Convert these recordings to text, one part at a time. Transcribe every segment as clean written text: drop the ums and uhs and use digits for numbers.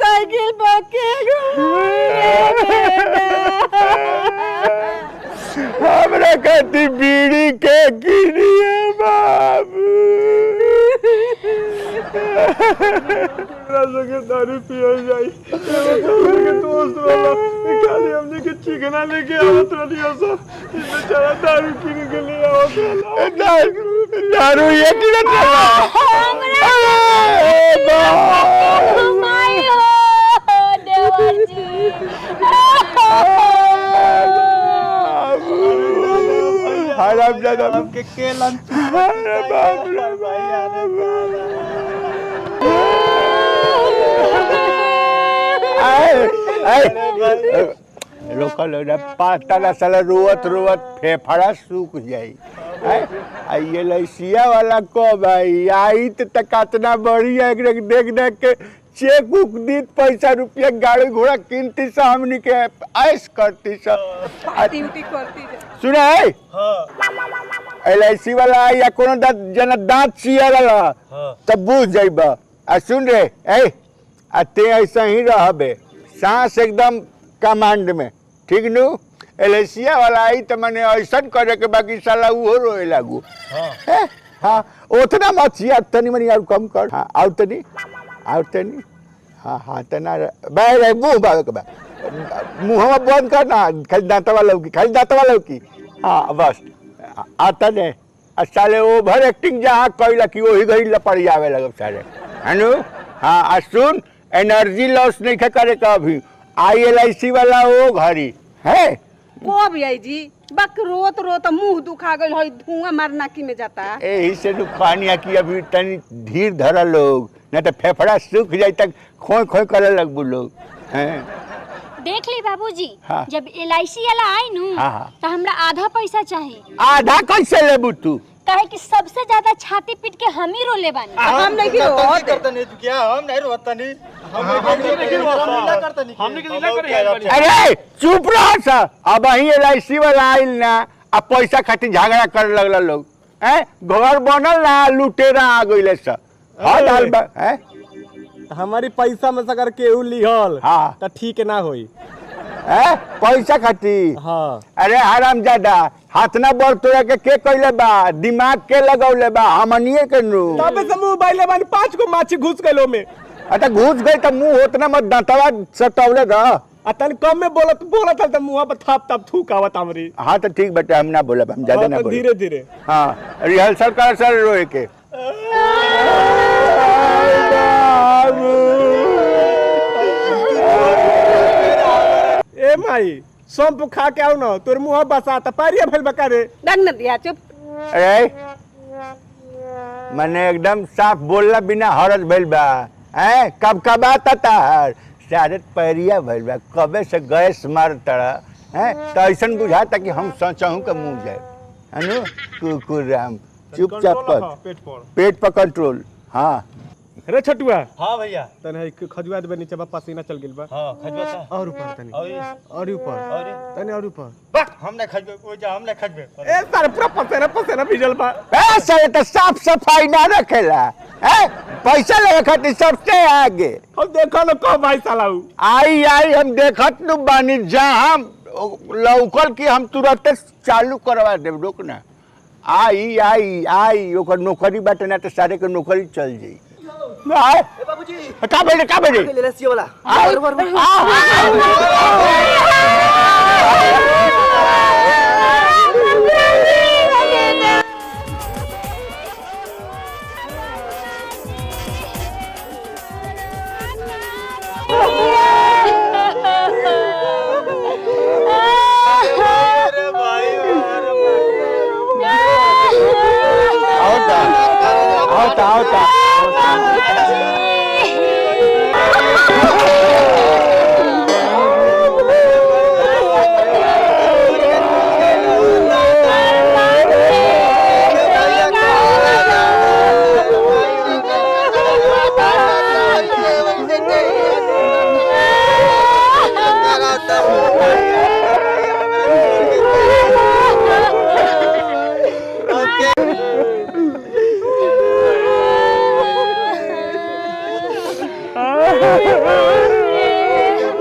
Cycle हमरा खाती बीड़ी के गिरिए बाबू संगे दारू पियल जाई के दोस्त वाला खाली हमने के चिकना लेके आवत रहियो सो बेचारा दारू किन के लिए आवत रहा दारू ये किन चला हराम ज्यादा के केलन बाप रे भाई आने लोकल पाँच साल रोवत रोवत फेफड़ा सूख जाई ये लैसिया वाला कब आई तो कितना बढ़िया देख देख के चेक उक दी पैसा रुपया गाड़ी घोड़ा कीनती सा हमनी के ऐश करती सा सुना है LIC वाला या कोनो जना दांत चियाला तब बुझ जाइबा आ सुन रे ते ऐसा ही रहबे सांस एकदम कमांड में ठीक नु LIC वाला आई तो मैंने ऐसा करे के बाकी साला वो रोए लागू हाँ उतना मत चिया तनी मनी और कम कर हाँ और तनी हाँ तना बाहर मुँह बाग के मुँह बंद करना खाली दांतवा लौकी हाँ बस आता ने साले ओवर एक्टिंग जहाँ कैला कि वही घड़ी लपड़ी आवे लगे सारे है नु हाँ आ सुन एनर्जी लॉस नहीं करे का अभी LIC वाला वो घड़ी है वो भैया जी बक रोत मुंह दुखा गइल है धुआं मारना की में जाता यही से दुकानिया की अभी तनी धीर धरा लोग नहीं तो फेफड़ा सूख जाए तक खोई करे लगबू लोग हैं देख ली बाबूजी हाँ। जब LIC वाला आई नु हाँ। तो हमरा आधा पैसा चाहिए आधा कैसे लेबू तू काहे कि सबसे ज्यादा छाती पीट के हम ही रोले बानी हम नहीं करते क्या हम नहीं रोता नहीं अरे चुप रहो सर अब अही LIC वाला आइल ना अब पैसा खातिर झगड़ा करे लगला लोग हैं घर बनल ना लुटेरा आ गइले सर हाँ डाल बा हैं हमारी पैसा में से अगर केहू लिहल हाँ तो ठीक ना होई पैसा खातिर हाँ अरे हरामजादा हाथ ना बढ़ तोरा के कइले बा दिमाग के लगौले बा हमनिए के नु तबे से मुंह बाइले बानी 5 को माछी घुस गइलो में अच्छा घुस गई तो मुंह उतना मत दांतवा सटौले रह तन कम में बोलत त मुंह पर थाप थूक आवत हमरी हाँ तो ठीक बेटा हम ना बोलब हम ज्यादा ना बोलब धीरे धीरे हाँ रिहर्सल कर सर रोए के ए माई सौंप खा के आओ ना तोर मुंह बसा त पारिया भेल बका रे डंग न दिया चुप अरे मैंने एकदम साफ बोलला बिना हरज भइल बा हैं कब आता तार शायद पैरिया भइल बा कबे से गैस मार तड़ा हैं तो ऐसन बुझाता कि हम सोचहूं के मुंह जाए अनु कुकुर राम चुपचाप कर पेट पर कंट्रोल हाँ रे छटुआ हाँ भैया तने खजुआ दे नीचे बा पसीना चल गेल बा हाँ खजबा सा और ऊपर तने और ऊपर तने और ऊपर बा हम ना खजबे ओ जा हम ना खजबे ए सर पूरा पसीना भिजल बा ए सर तो साफ सफाई ना रखेला हैं पैसा लेवे खातिर सबसे आगे हम देखो ना को भाई सालाऊ आई हम देखत नु बानी जहां लौकल की हम तुरंत चालू करवा देब रुक ना आई ओकर नौकरी बाटे ना तो सारे के नौकरी चल जाई बाबूजी का बेटे ले रसिया वाला आओ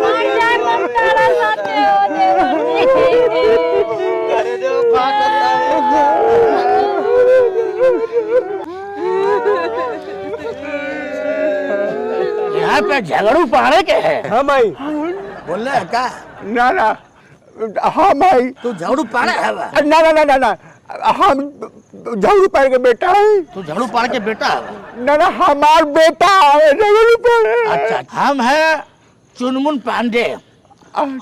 मर जाए मन तारा साथे हो देवर जी। अरे जो भागता यहाँ पे झगड़ू पहाड़े के है। हाँ भाई बोल रहे का ना ना हाँ भाई तू झगड़ू पहाड़े है बा? ना ना ना ना ना हम झगड़ू पार के बेटा है तू झगड़ू पहाड़ के बेटा है? ना ना हमार बेटा है झगड़ू पार। अच्छा हम है चुनमुन पांडे, हम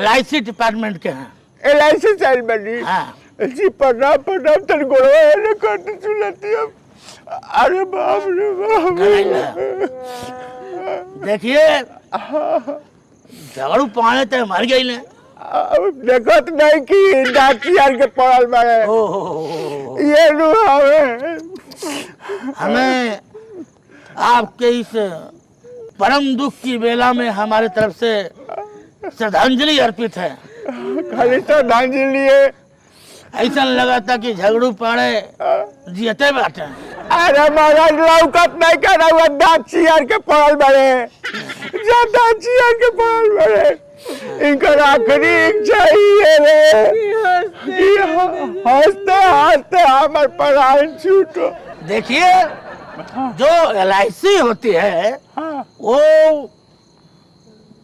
LIC डिपार्टमेंट के हैं। LIC साइड बनी हाँ जी प्रणाम प्रणाम तन गोड़वा ने करते सुनती अब अरे बाप रे बाप। देखिए झगड़ू पहाड़े तो मर गई ने। अब देखत नहीं कि डाची यार के पड़ल बारे ये नु हमें आपके इस परम दुख की बेला में हमारे तरफ से श्रद्धांजलि अर्पित है। खाली श्रद्धांजलि है। ऐसा लगा था कि झगड़ू पहाड़े जियते बाटे। अरे महाराज लौकत नहीं कर रहा हुआ डाची यार के पड़ल बारे जा डाची यार के पड़ल बारे इनका आखिरी इच्छा ही है रे हंसते हंसते हमारे पढ़ाई छूटो। देखिए जो LIC होती है वो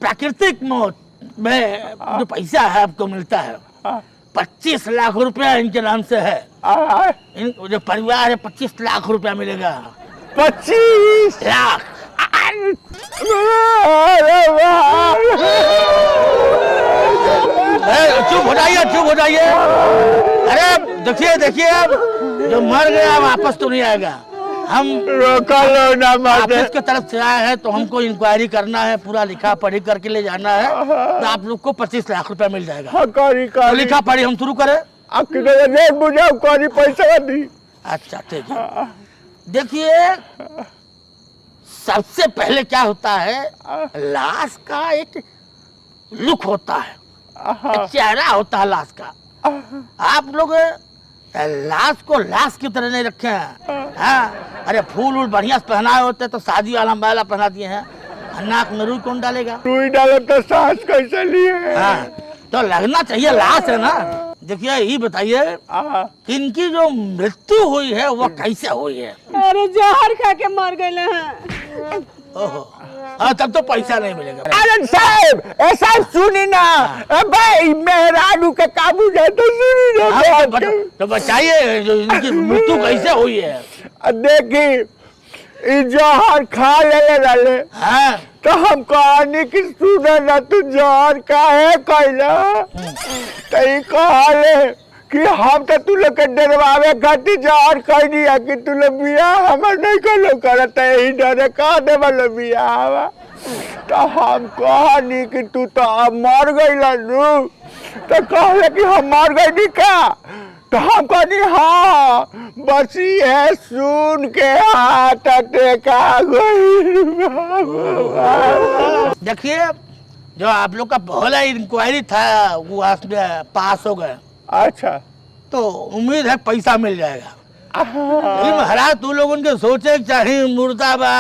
प्राकृतिक मौत में जो पैसा है आपको मिलता है 25 लाख रुपया इनके नाम से है। इन जो परिवार है 25 लाख रुपया मिलेगा। 25 लाख। चुप हो जाइए चुप हो जाइए। अरे देखिए देखिए अब जो मर गया वापस तो नहीं आएगा। हम रोका लो ना माते ऑफिस की तरफ से आए हैं तो हमको इंक्वायरी करना है, पूरा लिखा पढ़ी करके ले जाना है तो आप लोग को 25 लाख रुपया मिल जाएगा। हाँ कारी तो कारी लिखा पढ़ी हम शुरू करें? आप किधर रेट बुझाओ कारी पैसा दी। अच्छा ठीक है। देखिए सबसे पहले क्या होता है लाश का एक लुक होता है, एक चेहरा होता है लाश का। आप लोग लाश को लाश की तरह नहीं रखे हैं। हाँ अरे फूल वूल बढ़िया से पहनाए होते तो शादी वाला माला पहना दिए हैं। नाक में रुई कौन डालेगा? रुई डालो तो सांस कैसे लिए? हाँ तो लगना चाहिए लाश है ना। देखिए ये बताइए कि इनकी जो मृत्यु हुई है वो कैसे हुई है? अरे जहर खा के मर गए हैं। ओहो हाँ तब तो पैसा नहीं मिलेगा। अरे साहब ऐसा सुनी ना भाई मेहरानू के काबू जाए तो सुनी ना हाँ, बात। तो बताइए जो इनकी मृत्यु कैसे हुई है? देखी जहर खा ले डाले हाँ तो हम कहानी की सुने ना तू जहर का है कैला तो कहले कि हम तो तू लोग के डरवावे खातिर जहर कह दिया कि तू लोग बियाह हमर नहीं करो करत यही डरे कह दे वालो बियाह तो हम कहानी कि तू तो अब मर गई नू तो कहले कि हम मर गई का तो हम कहनी हाँ बस है सुन के हाथ टेका देखिए जो आप लोग का पहला इंक्वायरी था वो आज में पास हो गए। अच्छा तो उम्मीद है पैसा मिल जाएगा। लेकिन महाराज तू लोग उनके सोचे चाहिए मुर्दाबा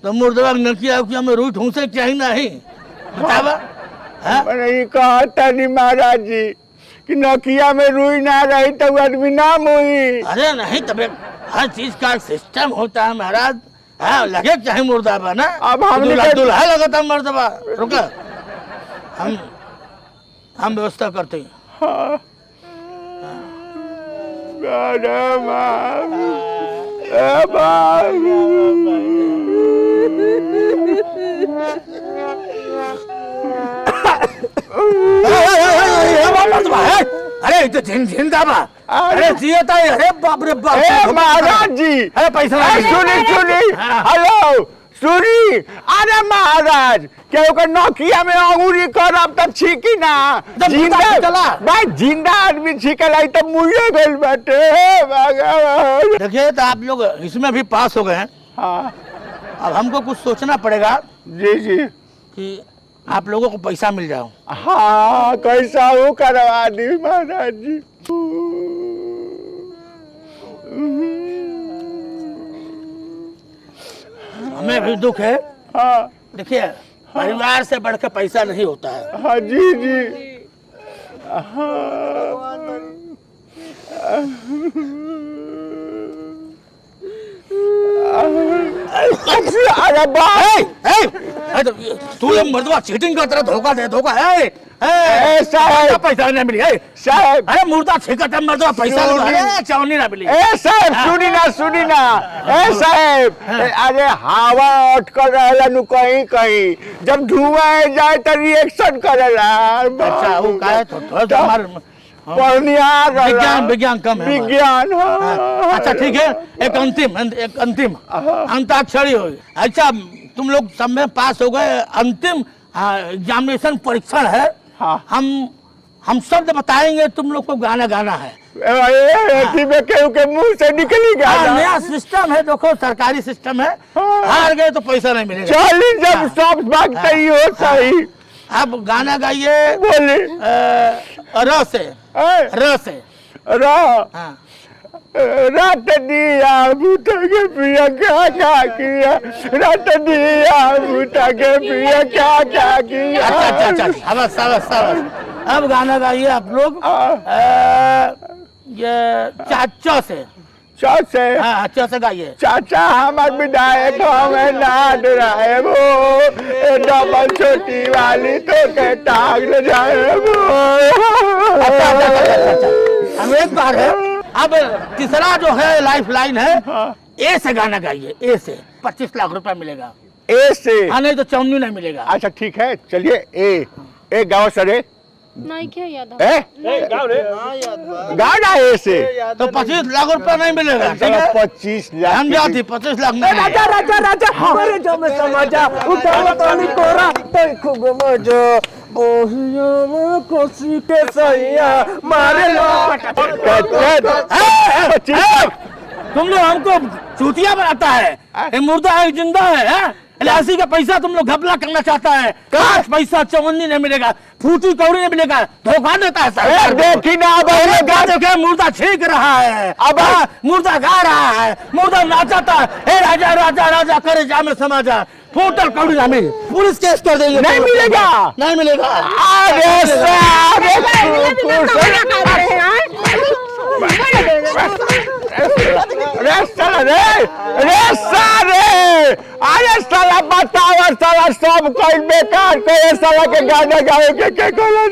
तो मुर्दाबा नकिया उकिया में रूट होसे चाहिए नहीं बतावा। मैंने कहा था नहीं महाराज जी कि नकिया में रुई ना रही तो आदमी नाम हुई। अरे नहीं तब हर चीज का सिस्टम होता है महाराज। हाँ लगे चाहे मुर्दाबा ना। अब हम दूल्हा लगा था मुर्दाबा। रुका हम व्यवस्था करते हैं। हाँ। अरे तो जिंदा बा। अरे जियता है। अरे बाप रे बाप। महाराज जी अरे पैसा सुनी हेलो सुनी। अरे महाराज क्या ओकर नौकिया में अंगूरी करब तब छीकी ना जिंदा भाई जिंदा आदमी छीकला तब मुइए गइल बाटे भगवान। देखिए तो आप लोग इसमें भी पास हो गए हैं। हाँ अब हमको कुछ सोचना पड़ेगा जी जी कि आप लोगों को पैसा मिल जाओ। हाँ कैसा हो करवा दी महाराज जी। हमें भी दुख है। हाँ देखिए परिवार से बढ़कर पैसा नहीं होता है। हाँ जी जी हाँ अरे बाप तू ये मर्दवा चीटिंग करता धोखा दे धोखा है साहब पैसा नहीं मिली है साहब अरे मुर्दा छिकट है मर्दवा पैसा चावनी ना मिली ए साहब सुनी ना ए साहब अरे हवा अटकर रहेला नु कहीं कहीं जब धुआं जाए तो रिएक्शन करेला अच्छा वो का है तो हमार विज्ञान विज्ञान कम है विज्ञान अच्छा ठीक है एक अंतिम अंताक्षरी हो। अच्छा तुम लोग सब में पास हो गए। अंतिम एग्जामिनेशन परीक्षण है। हाँ। हम शब्द बताएंगे तुम लोग को गाना गाना है। केहू के मुंह से निकली गया नया सिस्टम है देखो सरकारी सिस्टम है। हार गए तो पैसा नहीं मिलेगा। चलिए जब सब भागते ही हो सही अब गाना गाइए बोले र से र से हाँ। रात दिया बूटा के पिया क्या किया रात दिया बूटा के पिया क्या किया अच्छा शाबाश अब गाना गाइए आप लोग ये चाचा से हाँ च से गाइए। चाचा हमारे विधायक हमें नाद रहे वो डबल छोटी वाली तो के टांग जाए वो हम एक बार है। अब तीसरा जो है लाइफ लाइन है ए से गाना गाइए। ए से 25 लाख रुपया मिलेगा। ए से हाँ नहीं तो चौनी नहीं मिलेगा। अच्छा ठीक है चलिए ए गाँव सरे नहीं क्या याद गाना ए से तो 25 लाख रुपया नहीं मिलेगा। ठीक है 25 लाख हम जाती 25 लाख नहीं राजा राजा राजा हमारे जो में समझा उठाओ तो नहीं कोरा तो खूब मजा बोहिया में कोसी के सैया मारे लो तुम लोग हमको चूतिया बनाता है। ये मुर्दा है जिंदा है। एलआईसी का पैसा तुम लोग घपला करना चाहता है। काश पैसा चवन्नी नहीं मिलेगा फूटी कौड़ी नहीं मिलेगा धोखा देता है सरकार। देखी ना अब देखे मुर्दा छींक रहा है अब मुर्दा गा रहा है मुर्दा नाचाता है। हे राजा राजा राजा करे जा में समाजा फूटल कौड़ी ना मिले पुलिस केस कर देंगे। नहीं मिलेगा नहीं मिलेगा। अरे साला बतावा साला सब कोई बेकार करे साला के गाना गावे के कोला